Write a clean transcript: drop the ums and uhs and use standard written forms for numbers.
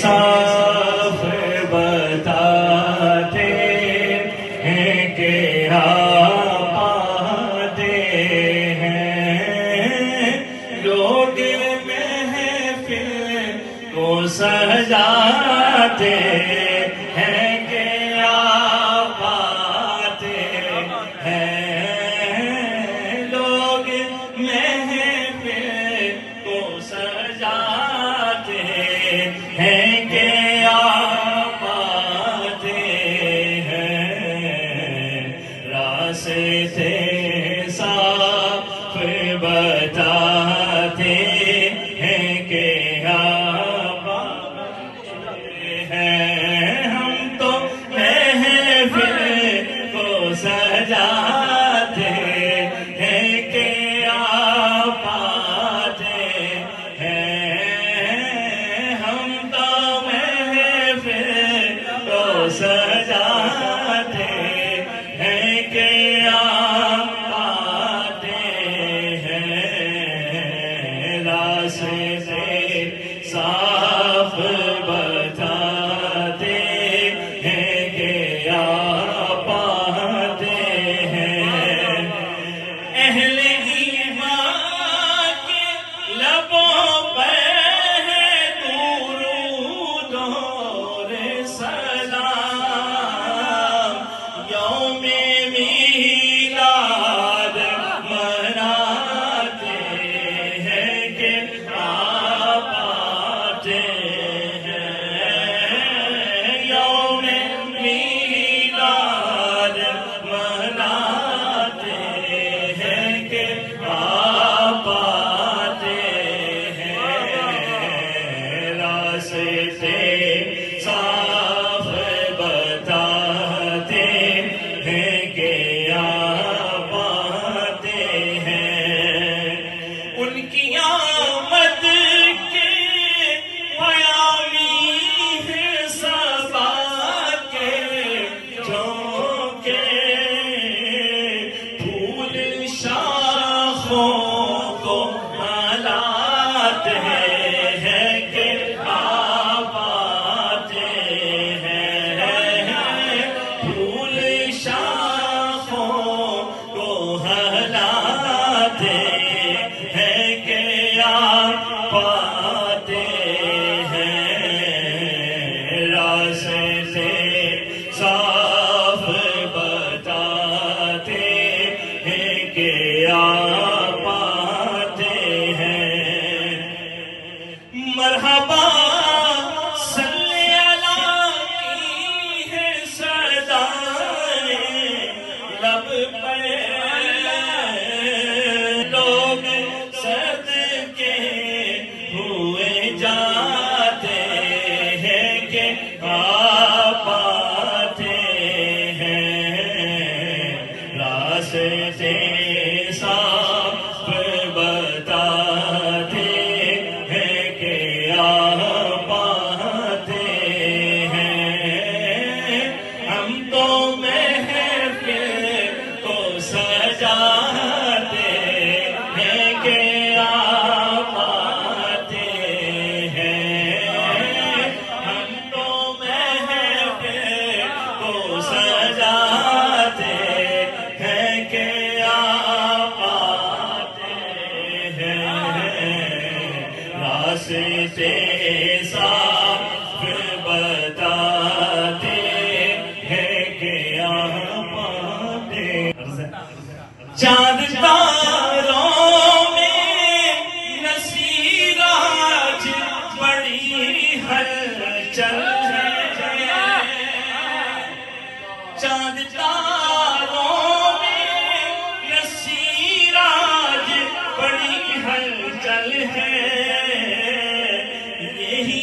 صاف بتاتے ہیں کہ آپ آتے ہیں، لوگ محفل کو سجاتے ہیں کہ آپ آتے ہیں، لوگ محفل کو سجاتے ہیں کہ آپ آتے ہیں، راستے صاف بتاتے ہیں کہ آپ آتے ہیں، ہم تو محفل کو سجاتے ہیں کہ آپ آتے ہیں، ہم تو محفل کو سجاتے ہیں کہ آپ آتے ہیں، راستے صاف بتاتے ہیں کہ آپ آتے ہیں، اہل ایمان کے لبوں پر ہے درود اور سلام، یوم میلاد مناتے ہیں کہ آپ آتے ہیں، یوم میلاد مناتے ہیں کہ آپ آتے ہیں، راستے صاف بتاتے ہیں کہ آپ آتے ہیں، ان کی آمد کے پیامی ہے صبا کے جھونکے، پھول شاخوں کو ہلاتے ہیں کہ آپ آتے ہیں، پھول شاخوں کو ہلاتے ہیں کہ آپ آتے ہیں، راستے صاف بتاتے ہیں کہ آپ آتے ہیں، مرحبا صلی اللہ کی ہے صدائیں لب پر، لوگ صدقے ہوئے جاتے ہیں کہ آپ آتے ہیں، راستے صاف بتاتے ہیں کہ آپ آتے ہیں، ہم تو محفل کو سجاتے ہیں کہ آپ آتے ہیں، ہم تو محفل کو سجاتے ہیں کہ آپ آتے ہیں، راستے صاف بتاتے ہیں کہ آپ آتے ہیں، چاند تاروں میں نصیر آج بڑی ہلچل ہے، چاند تاروں میں نصیر آج بڑی ہلچل ہے، یہی